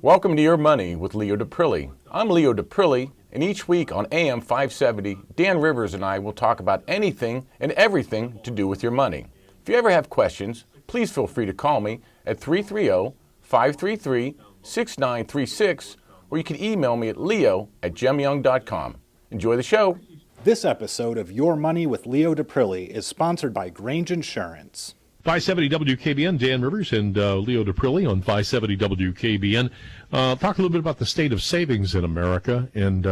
Welcome to Your Money with Leo Daprile. I'm Leo Daprile, and each week on AM570, Dan Rivers and I will talk about anything and everything to do with your money. If you ever have questions, please feel free to call me at 330-533-6936, or you can email me at leo@gemyoung.com. Enjoy the show. This episode of Your Money with Leo Daprile is sponsored by Grange Insurance. 570 WKBN, Dan Rivers and Leo Daprile on 570 WKBN. Talk a little bit about the state of savings in America, and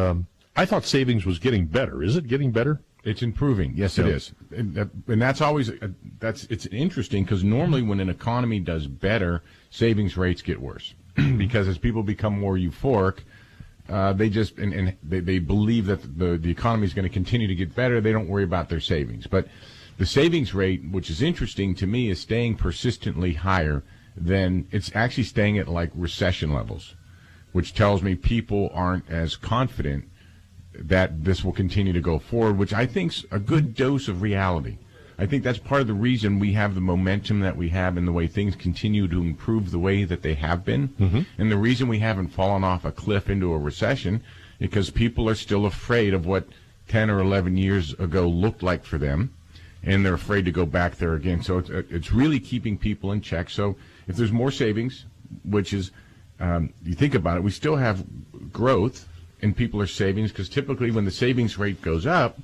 I thought savings was getting better. Is it getting better? It's improving. Yes, it is. And that's always, it's interesting because normally when an economy does better, savings rates get worse because as people become more euphoric, they believe that the economy is going to continue to get better. They don't worry about their savings. But the savings rate, which is interesting to me, is staying persistently higher than it's actually staying at like recession levels, which tells me people aren't as confident that this will continue to go forward, which I think's a good dose of reality. I think that's part of the reason we have the momentum that we have and the way things continue to improve the way that they have been. Mm-hmm. And the reason we haven't fallen off a cliff into a recession because people are still afraid of what 10 or 11 years ago looked like for them, and they're afraid to go back there again. So it's really keeping people in check. So if there's more savings, which is, you think about it, we still have growth and people are saving because typically when the savings rate goes up,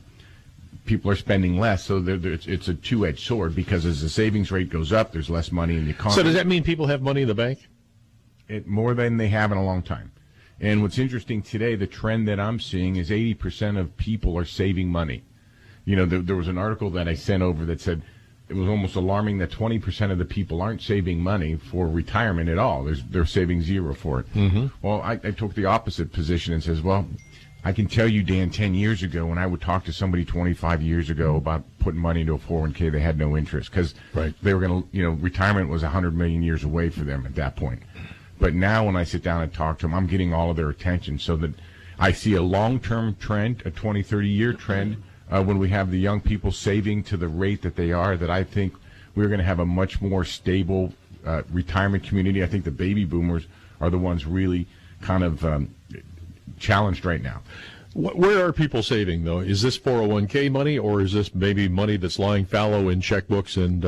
people are spending less. So it's a two-edged sword because as the savings rate goes up, there's less money in the economy. So does that mean people have money in the bank? More than they have in a long time. And what's interesting today, the trend that I'm seeing is 80% of people are saving money. You know, there was an article that I sent over that said it was almost alarming that 20% of the people aren't saving money for retirement at all. They're saving zero for it. Mm-hmm. Well, I took the opposite position and says, well, I can tell you, Dan, 10 years ago when I would talk to somebody 25 years ago about putting money into a 401k, they had no interest because they were going to, retirement was 100 million years away for them at that point. But now when I sit down and talk to them, I'm getting all of their attention so that I see a long-term trend, a 20, 30-year trend, when we have the young people saving to the rate that they are, that I think we're going to have a much more stable retirement community. I think the baby boomers are the ones really kind of challenged right now. Where are people saving, though? Is this 401k money, or is this maybe money that's lying fallow in checkbooks and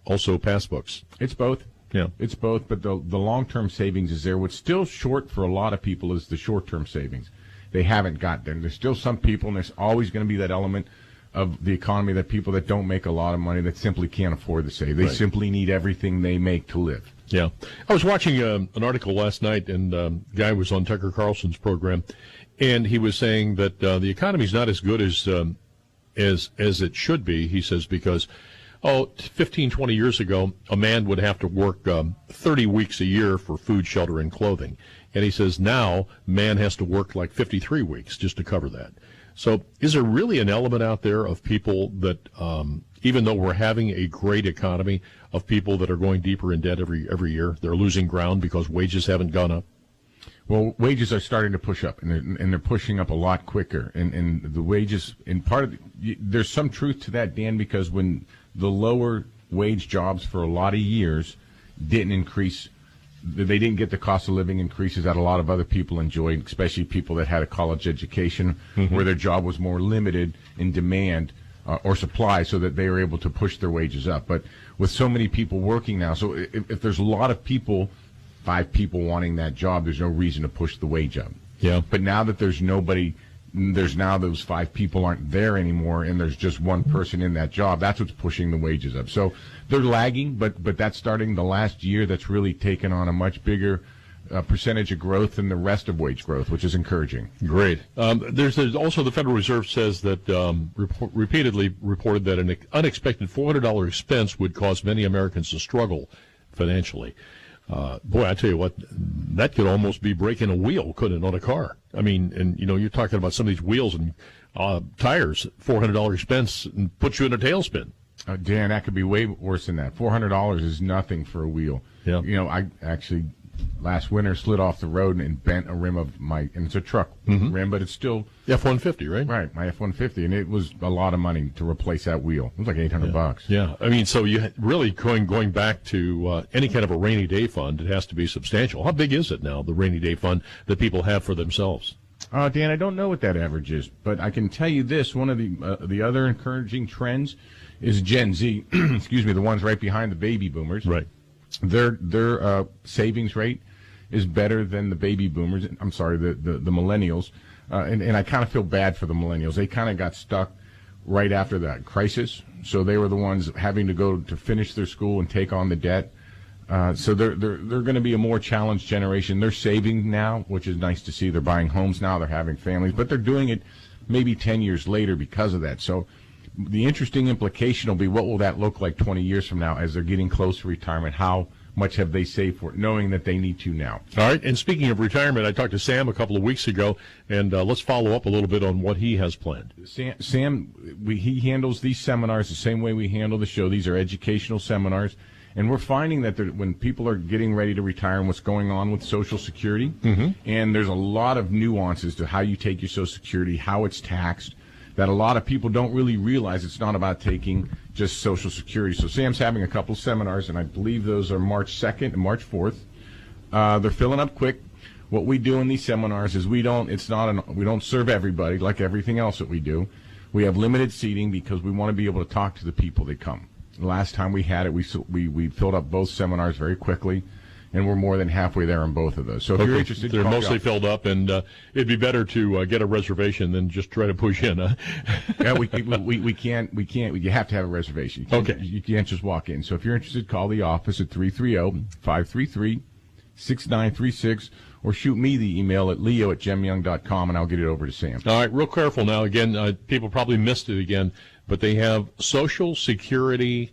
also passbooks? It's both. Yeah, it's both, but the long-term savings is there. What's still short for a lot of people is the short-term savings. They haven't got there. There's still some people, and there's always going to be that element of the economy that people that don't make a lot of money that simply can't afford to save. They simply need everything they make to live. Yeah. I was watching an article last night, and the guy was on Tucker Carlson's program, and he was saying that the economy's not as good as it should be, he says, because 15, 20 years ago, a man would have to work 30 weeks a year for food, shelter, and clothing. And he says now man has to work like 53 weeks just to cover that. So is there really an element out there of people that, even though we're having a great economy, of people that are going deeper in debt every year? They're losing ground because wages haven't gone up? Well, wages are starting to push up, and they're pushing up a lot quicker. And the wages, and there's some truth to that, Dan, because when the lower wage jobs for a lot of years didn't increase, they didn't get the cost of living increases that a lot of other people enjoyed, especially people that had a college education, where their job was more limited in demand or supply, so that they were able to push their wages up. But with so many people working now, so if there's a lot of people, 5 people wanting that job, there's no reason to push the wage up. Yeah. But now that there's nobody, there's now those 5 people aren't there anymore, and there's just one person in that job, that's what's pushing the wages up. So they're lagging, but that's starting the last year. That's really taken on a much bigger percentage of growth than the rest of wage growth, which is encouraging. Great. There's also the Federal Reserve says that repeatedly reported that an unexpected $400 expense would cause many Americans to struggle financially. Boy, I tell you what, that could almost be breaking a wheel, couldn't it, on a car? I mean, and you're talking about some of these wheels and tires, $400 expense, and put you in a tailspin. Dan, that could be way worse than that. $400 is nothing for a wheel. Yeah. I actually last winter, slid off the road and bent a rim of and it's a truck rim, but it's still F-150, right? Right, my F-150, and it was a lot of money to replace that wheel. It was like $800. Yeah, I mean, so you really going back to any kind of a rainy day fund, it has to be substantial. How big is it now, the rainy day fund that people have for themselves? Dan, I don't know what that average is, but I can tell you this: one of the other encouraging trends is Gen Z. Excuse me, the ones right behind the baby boomers. Right. Their savings rate is better than the baby boomers. I'm sorry, the millennials. And I kind of feel bad for the millennials. They kind of got stuck right after that crisis. So they were the ones having to go to finish their school and take on the debt. So they're going to be a more challenged generation. They're saving now, which is nice to see. They're buying homes now. They're having families, but they're doing it maybe 10 years later because of that. So the interesting implication will be, what will that look like 20 years from now as they're getting close to retirement? How much have they saved for it, knowing that they need to now? All right, and speaking of retirement, I talked to Sam a couple of weeks ago, and let's follow up a little bit on what he has planned. Sam, he handles these seminars the same way we handle the show. These are educational seminars, and we're finding that when people are getting ready to retire and what's going on with Social Security, and there's a lot of nuances to how you take your Social Security, how it's taxed, that a lot of people don't really realize it's not about taking just Social Security. So Sam's having a couple of seminars, and I believe those are March 2nd and March 4th. They're filling up quick. What we do in these seminars is we don't serve everybody like everything else that we do. We have limited seating because we want to be able to talk to the people that come. The last time we had it, we filled up both seminars very quickly, and we're more than halfway there on both of those. So if you're interested, they're mostly filled up, and it'd be better to get a reservation than just try to push in. Huh? Yeah, we can't. You have to have a reservation. You can't just walk in. So if you're interested, call the office at 330-533-6936, or shoot me the email at leo@gemyoung.com, and I'll get it over to Sam. All right, real careful now. Again, people probably missed it again, but they have Social Security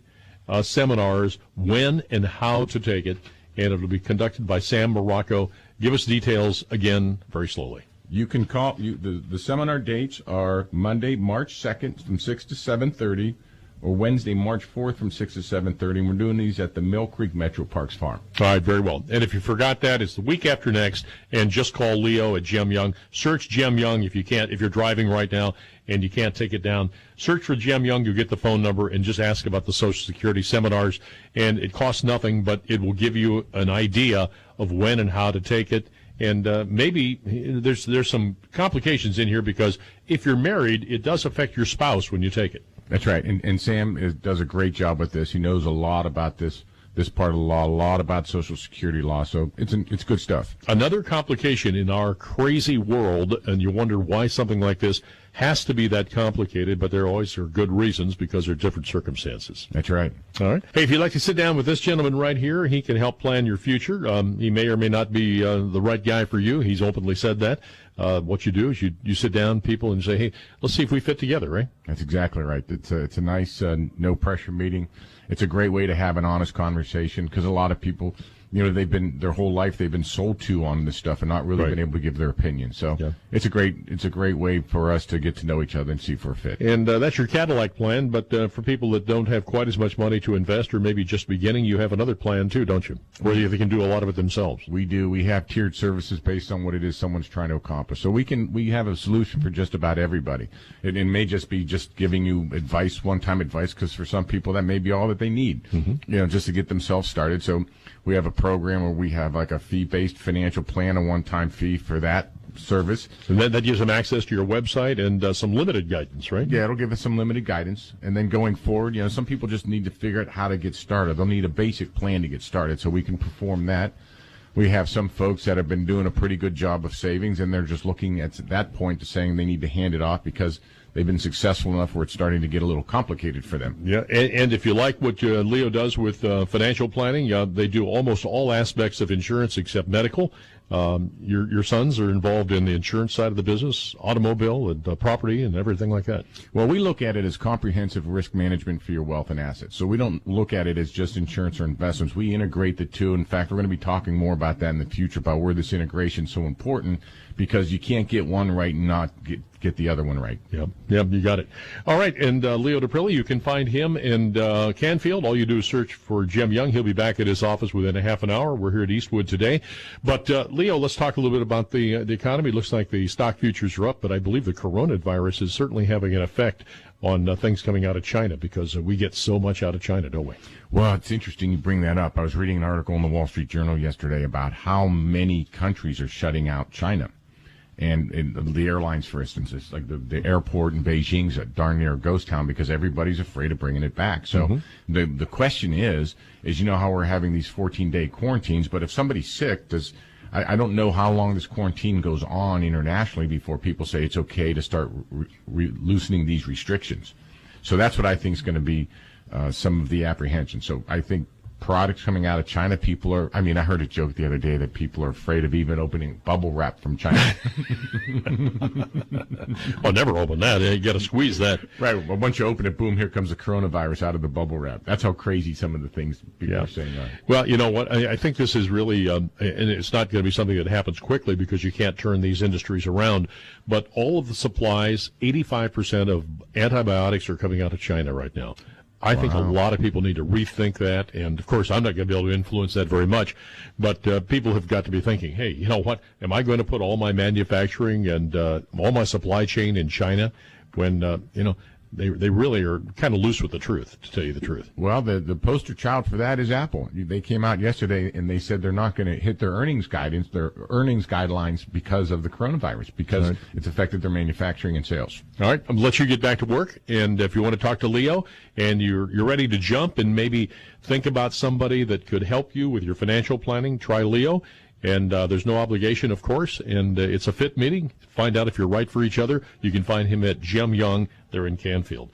seminars, when and how to take it. And it'll be conducted by Sam Morocco. Give us details again very slowly. You can call. The seminar dates are Monday, March 2nd from 6 to 7:30, or Wednesday, March 4th from 6 to 7:30. And we're doing these at the Mill Creek Metro Parks Farm. All right, very well. And if you forgot that, it's the week after next, and just call Leo at Gem Young. Search Gem Young if you're driving right now and you can't take it down. Search for Gem Young. You'll get the phone number and just ask about the Social Security seminars. And it costs nothing, but it will give you an idea of when and how to take it. And maybe there's some complications in here, because if you're married, it does affect your spouse when you take it. That's right. And Sam does a great job with this. He knows a lot about this part of the law, a lot about Social Security law. So it's good stuff. Another complication in our crazy world, and you wonder why something like this has to be that complicated, but there always are good reasons, because there are different circumstances. That's right. All right. Hey, if you'd like to sit down with this gentleman right here, he can help plan your future. He may or may not be the right guy for you. He's openly said that. What you do is you sit down people and say, hey, let's see if we fit together, right? That's exactly right. It's a nice no-pressure meeting. It's a great way to have an honest conversation, because a lot of people, their whole life they've been sold to on this stuff and not really been able to give their opinion. So it's a great way for us to get to know each other and see if we're fit. And that's your Cadillac plan, but for people that don't have quite as much money to invest, or maybe just beginning, you have another plan too, don't you? Where they can do a lot of it themselves. We do. We have tiered services based on what it is someone's trying to accomplish. So we have a solution for just about everybody. It may just be just giving you advice, one-time advice, because for some people that may be all that they need, just to get themselves started. So we have a program where we have like a fee-based financial plan, a one-time fee for that service. And that gives them access to your website and some limited guidance, right? Yeah, it'll give us some limited guidance. And then going forward, some people just need to figure out how to get started. They'll need a basic plan to get started, so we can perform that. We have some folks that have been doing a pretty good job of savings, and they're just looking at that point to saying they need to hand it off because they've been successful enough where it's starting to get a little complicated for them. Yeah, and if you like what Leo does with financial planning, they do almost all aspects of insurance except medical. Your sons are involved in the insurance side of the business, automobile and property and everything like that. Well, we look at it as comprehensive risk management for your wealth and assets. So we don't look at it as just insurance or investments. We integrate the two. In fact, we're going to be talking more about that in the future, about where this integration is so important, because you can't get one right and not get the other one right. Yep, you got it. All right, and Leo Daprile, you can find him in Canfield. All you do is search for Jim Young. He'll be back at his office within a half an hour. We're here at Eastwood today. But, Leo, let's talk a little bit about the economy. It looks like the stock futures are up, but I believe the coronavirus is certainly having an effect on things coming out of China, because we get so much out of China, don't we? Well, it's interesting you bring that up. I was reading an article in the Wall Street Journal yesterday about how many countries are shutting out China. And the airlines, for instance, it's like the airport in Beijing's a darn near ghost town because everybody's afraid of bringing it back. So the question is you know how we're having these 14-day quarantines, but if somebody's sick, I don't know how long this quarantine goes on internationally before people say it's okay to start loosening these restrictions. So that's what I think is going to be some of the apprehension. So I think products coming out of China, I heard a joke the other day that people are afraid of even opening bubble wrap from China. I'll never open that. You got to squeeze that. Right. Well, once you open it, boom, here comes the coronavirus out of the bubble wrap. That's how crazy some of the things people are saying are. Well, you know what? I think this is really, and it's not going to be something that happens quickly because you can't turn these industries around, but all of the supplies, 85% of antibiotics are coming out of China right now. I think a lot of people need to rethink that, and of course I'm not going to be able to influence that very much, but people have got to be thinking, hey, you know what, am I going to put all my manufacturing and all my supply chain in China when, they really are kind of loose with the truth, to tell you the truth. Well, the poster child for that is Apple. They came out yesterday and they said they're not going to hit their earnings guidelines because of the coronavirus, because it's affected their manufacturing and sales. All right, I'm going to let you get back to work, and if you want to talk to Leo and you're ready to jump and maybe think about somebody that could help you with your financial planning, try Leo. And there's no obligation, of course, and it's a fit meeting. Find out if you're right for each other. You can find him at Jim Young there in Canfield.